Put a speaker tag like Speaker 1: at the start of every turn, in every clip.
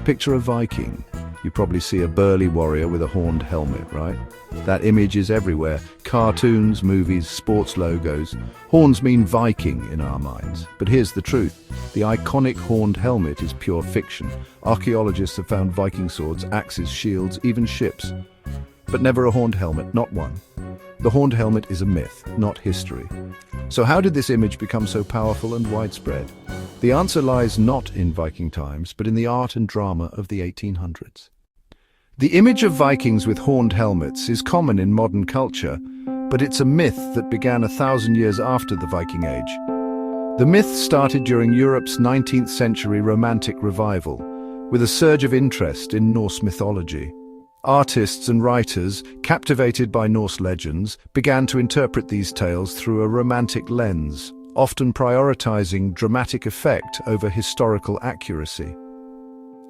Speaker 1: Picture a Viking. You probably see a burly warrior with a horned helmet, right? That image is everywhere. Cartoons, movies, sports logos. Horns mean Viking in our minds. But here's the truth. The iconic horned helmet is pure fiction. Archaeologists have found Viking swords, axes, shields, even ships. But never a horned helmet, not one. The horned helmet is a myth, not history. So how did this image become so powerful and widespread? The answer lies not in Viking times, but in the art and drama of the 1800s. The image of Vikings with horned helmets is common in modern culture, but it's a myth that began 1,000 years after the Viking Age. The myth started during Europe's 19th century Romantic revival, with a surge of interest in Norse mythology. Artists and writers, captivated by Norse legends, began to interpret these tales through a romantic lens, often prioritizing dramatic effect over historical accuracy.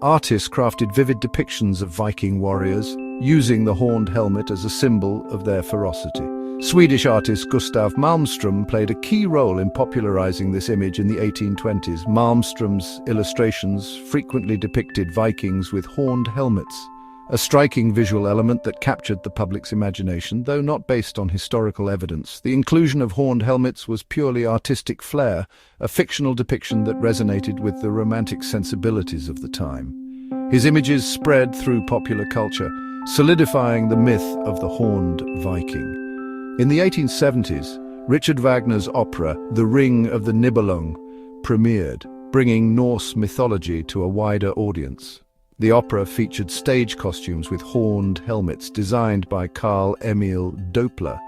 Speaker 1: Artists crafted vivid depictions of Viking warriors, using the horned helmet as a symbol of their ferocity. Swedish artist Gustav Malmström played a key role in popularizing this image in the 1820s. Malmström's illustrations frequently depicted Vikings with horned helmets, a striking visual element that captured the public's imagination, though not based on historical evidence. The inclusion of horned helmets was purely artistic flair, a fictional depiction that resonated with the romantic sensibilities of the time. His images spread through popular culture, solidifying the myth of the horned Viking. In the 1870s, Richard Wagner's opera, The Ring of the Nibelung, premiered, bringing Norse mythology to a wider audience. The opera featured stage costumes with horned helmets designed by Carl Emil Doppler.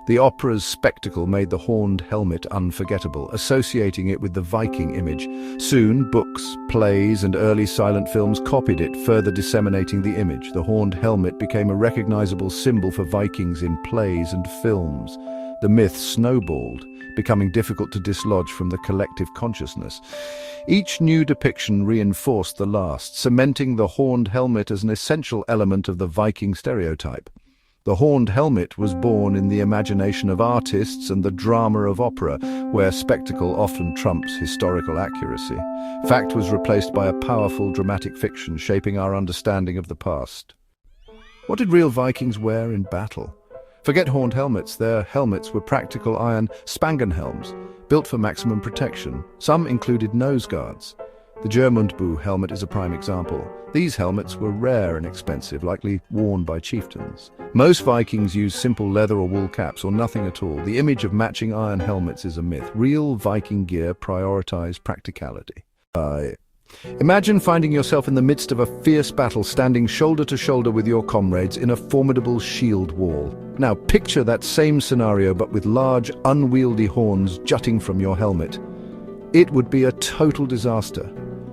Speaker 1: The opera's spectacle made the horned helmet unforgettable, associating it with the Viking image. Soon, books, plays, and early silent films copied it, further disseminating the image. The horned helmet became a recognizable symbol for Vikings in plays and films. The myth snowballed, becoming difficult to dislodge from the collective consciousness. Each new depiction reinforced the last, cementing the horned helmet as an essential element of the Viking stereotype. The horned helmet was born in the imagination of artists and the drama of opera, where spectacle often trumps historical accuracy. Fact was replaced by a powerful dramatic fiction, shaping our understanding of the past. What did real Vikings wear in battle? Forget horned helmets. Their helmets were practical iron spangenhelms, built for maximum protection. Some included nose guards. The Jörmundbo helmet is a prime example. These helmets were rare and expensive, likely worn by chieftains. Most Vikings used simple leather or wool caps, or nothing at all. The image of matching iron helmets is a myth. Real Viking gear prioritized practicality. Imagine finding yourself in the midst of a fierce battle, standing shoulder to shoulder with your comrades in a formidable shield wall. Now picture that same scenario, but with large, unwieldy horns jutting from your helmet. It would be a total disaster,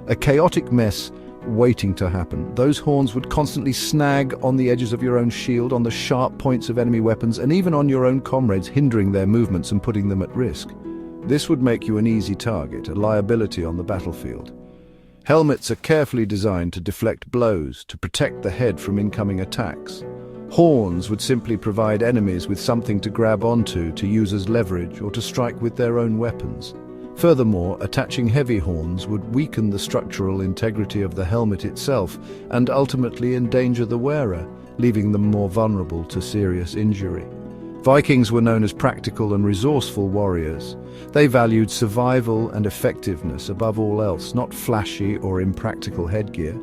Speaker 1: a chaotic mess waiting to happen. Those horns would constantly snag on the edges of your own shield, on the sharp points of enemy weapons, and even on your own comrades, hindering their movements and putting them at risk. This would make you an easy target, a liability on the battlefield. Helmets are carefully designed to deflect blows, to protect the head from incoming attacks. Horns would simply provide enemies with something to grab onto, to use as leverage, or to strike with their own weapons. Furthermore, attaching heavy horns would weaken the structural integrity of the helmet itself and ultimately endanger the wearer, leaving them more vulnerable to serious injury. Vikings were known as practical and resourceful warriors. They valued survival and effectiveness above all else, not flashy or impractical headgear.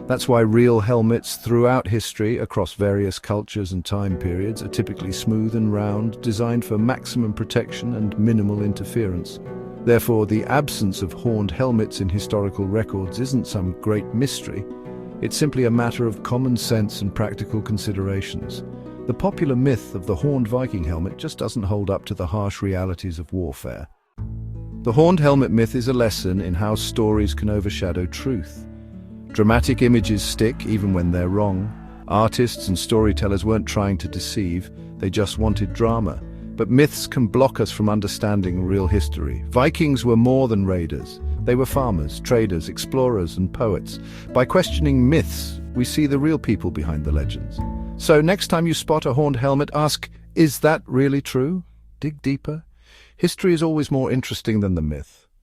Speaker 1: That's why real helmets throughout history, across various cultures and time periods, are typically smooth and round, designed for maximum protection and minimal interference. Therefore, the absence of horned helmets in historical records isn't some great mystery. It's simply a matter of common sense and practical considerations. The popular myth of the horned Viking helmet just doesn't hold up to the harsh realities of warfare. The horned helmet myth is a lesson in how stories can overshadow truth. Dramatic images stick even when they're wrong. Artists and storytellers weren't trying to deceive, they just wanted drama. But myths can block us from understanding real history. Vikings were more than raiders. They were farmers, traders, explorers, and poets. By questioning myths, we see the real people behind the legends. So next time you spot a horned helmet, ask, is that really true? Dig deeper. History is always more interesting than the myth.